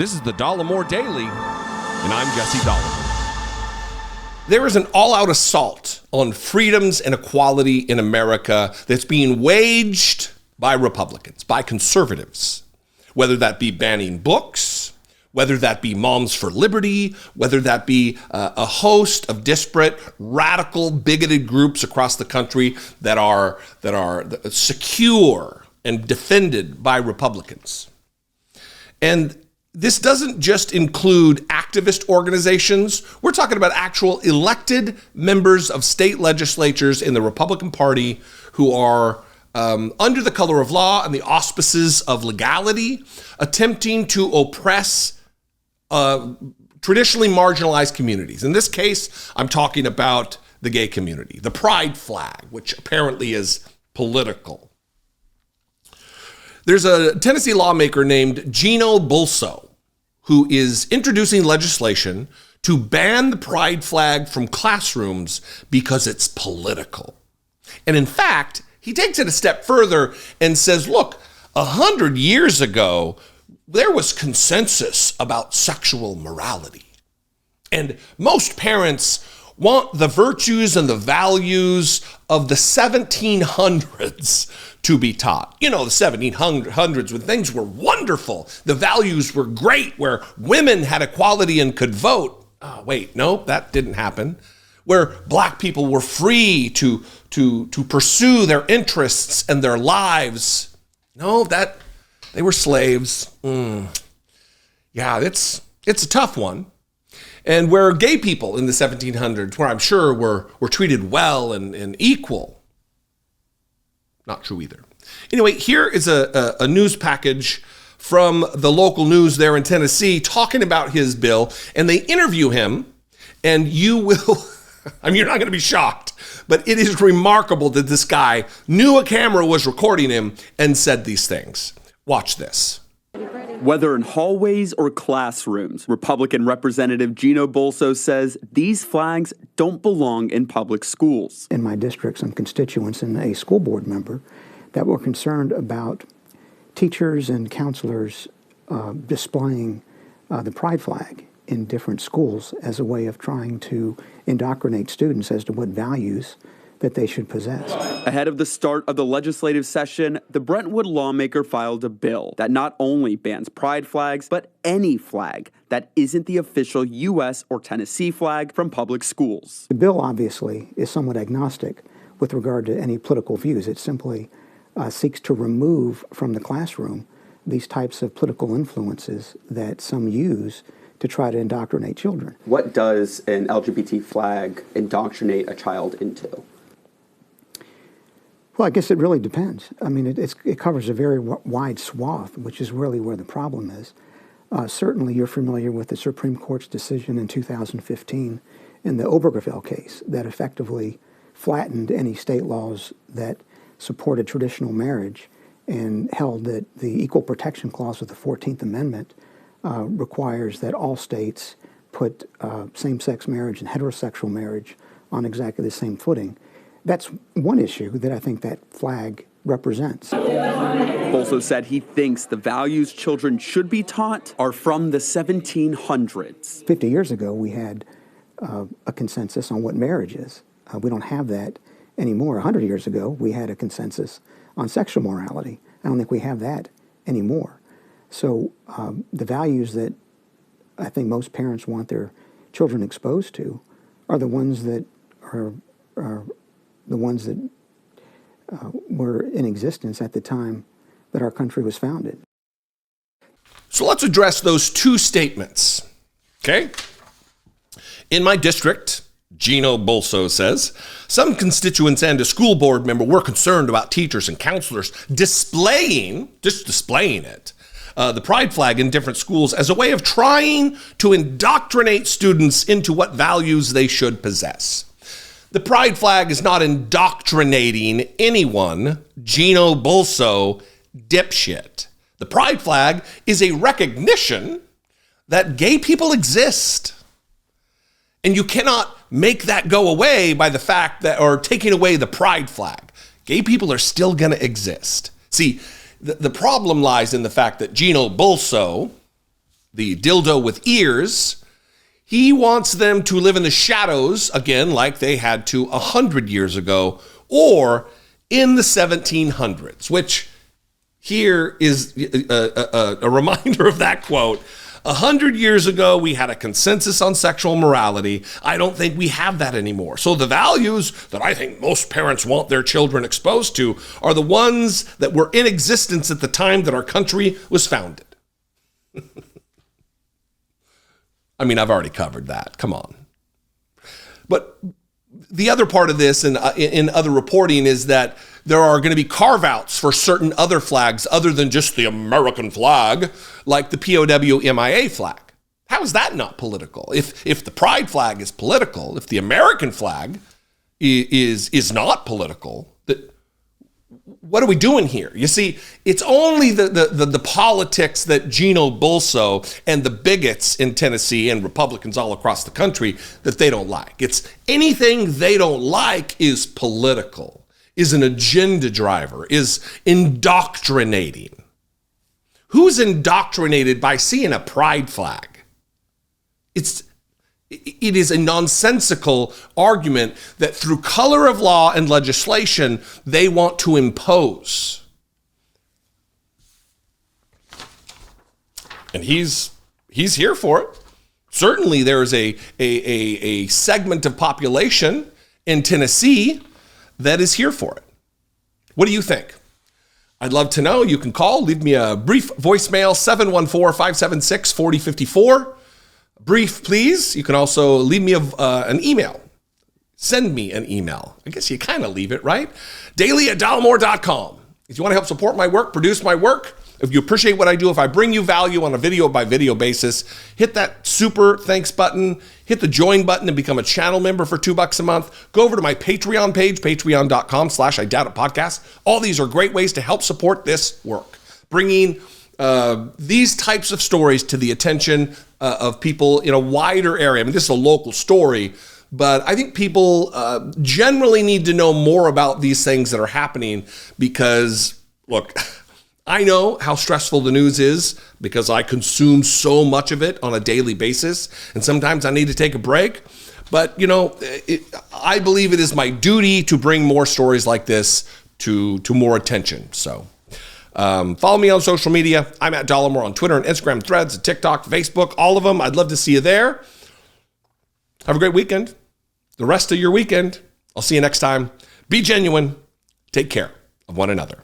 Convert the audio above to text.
This is the Dollemore Daily, and I'm Jesse Dollemore. There is an all-out assault on freedoms and equality in America that's being waged by Republicans, by conservatives, whether that be banning books, whether that be Moms for Liberty, whether that be a host of disparate, radical, bigoted groups across the country that are secure and defended by Republicans. And this doesn't just include activist organizations. We're talking about actual elected members of state legislatures in the Republican Party who are under the color of law and the auspices of legality, attempting to oppress traditionally marginalized communities. In this case, I'm talking about the gay community, the pride flag, which apparently is political. There's a Tennessee lawmaker named Gino Bulso who is introducing legislation to ban the pride flag from classrooms because it's political. And in fact, he takes it a step further and says, look, 100 years ago, there was consensus about sexual morality. And most parents want the virtues and the values of the 1700s to be taught. You know, the 1700s when things were wonderful, the values were great, where women had equality and could vote. Oh, wait, no, that didn't happen. Where black people were free to pursue their interests and their lives. No, that they were slaves. Yeah, it's a tough one. And where gay people in the 1700s, where I'm sure were treated well and equal. Not true either. Anyway, here is a news package from the local news there in Tennessee talking about his bill, and they interview him, and you will, I mean, you're not going to be shocked, but it is remarkable that this guy knew a camera was recording him and said these things. Watch this. Whether in hallways or classrooms, Republican Representative Gino Bulso says these flags don't belong in public schools. In my district, some constituents and a school board member that were concerned about teachers and counselors displaying the pride flag in different schools as a way of trying to indoctrinate students as to what values that they should possess. Ahead of the start of the legislative session, the Brentwood lawmaker filed a bill that not only bans pride flags, but any flag that isn't the official U.S. or Tennessee flag from public schools. The bill obviously is somewhat agnostic with regard to any political views. It simply seeks to remove from the classroom these types of political influences that some use to try to indoctrinate children. What does an LGBT flag indoctrinate a child into? Well, I guess it really depends. I mean, it covers a very wide swath, which is really where the problem is. Certainly, you're familiar with the Supreme Court's decision in 2015 in the Obergefell case that effectively flattened any state laws that supported traditional marriage and held that the Equal Protection Clause of the 14th Amendment requires that all states put same-sex marriage and heterosexual marriage on exactly the same footing. That's one issue that I think that flag represents. Bulso said he thinks the values children should be taught are from the 1700s. 50 years ago, we had a consensus on what marriage is. We don't have that anymore. 100 years ago, we had a consensus on sexual morality. I don't think we have that anymore. So the values that I think most parents want their children exposed to are the ones that are the ones that were in existence at the time that our country was founded. So let's address those two statements, okay? In my district, Gino Bulso says, some constituents and a school board member were concerned about teachers and counselors displaying it, the pride flag in different schools as a way of trying to indoctrinate students into what values they should possess. The pride flag is not indoctrinating anyone, Gino Bulso, dipshit. The pride flag is a recognition that gay people exist. And you cannot make that go away by the fact that, or taking away the pride flag. Gay people are still going to exist. See, the problem lies in the fact that Gino Bulso the dildo with ears, he wants them to live in the shadows, again, like they had to 100 years ago, or in the 1700s, which here is a reminder of that quote. 100 years ago, we had a consensus on sexual morality. I don't think we have that anymore. So the values that I think most parents want their children exposed to are the ones that were in existence at the time that our country was founded. I mean, I've already covered that. Come on. But the other part of this and in other reporting is that there are going to be carve-outs for certain other flags other than just the American flag, like the POW MIA flag. How is that not political? If the pride flag is political, if the American flag is not political, what are we doing here? You see, it's only the politics that Gino Bulso and the bigots in Tennessee and Republicans all across the country that they don't like. It's anything they don't like is political, is an agenda driver, is indoctrinating. Who's indoctrinated by seeing a pride flag? It is a nonsensical argument that through color of law and legislation, they want to impose. And he's here for it. Certainly there is a segment of population in Tennessee that is here for it. What do you think? I'd love to know. You can call, leave me a brief voicemail, 714-576-4054. Brief, please. You can also leave me an email. Send me an email. I guess you kind of leave it, right? daily@dollemore.com. If you want to help support my work, produce my work, if you appreciate what I do, if I bring you value on a video by video basis, hit that super thanks button, hit the join button and become a channel member for $2 a month. Go over to my Patreon page, patreon.com/IDoubtItPodcast. All these are great ways to help support this work, bringing these types of stories to the attention of people in a wider area. I mean, this is a local story, but I think people generally need to know more about these things that are happening because, look, I know how stressful the news is because I consume so much of it on a daily basis, and sometimes I need to take a break. But, I believe it is my duty to bring more stories like this to more attention. So follow me on social media. I'm at Dollemore on Twitter and Instagram, Threads, TikTok, Facebook, all of them. I'd love to see you there. Have a great weekend. The rest of your weekend. I'll see you next time. Be genuine. Take care of one another.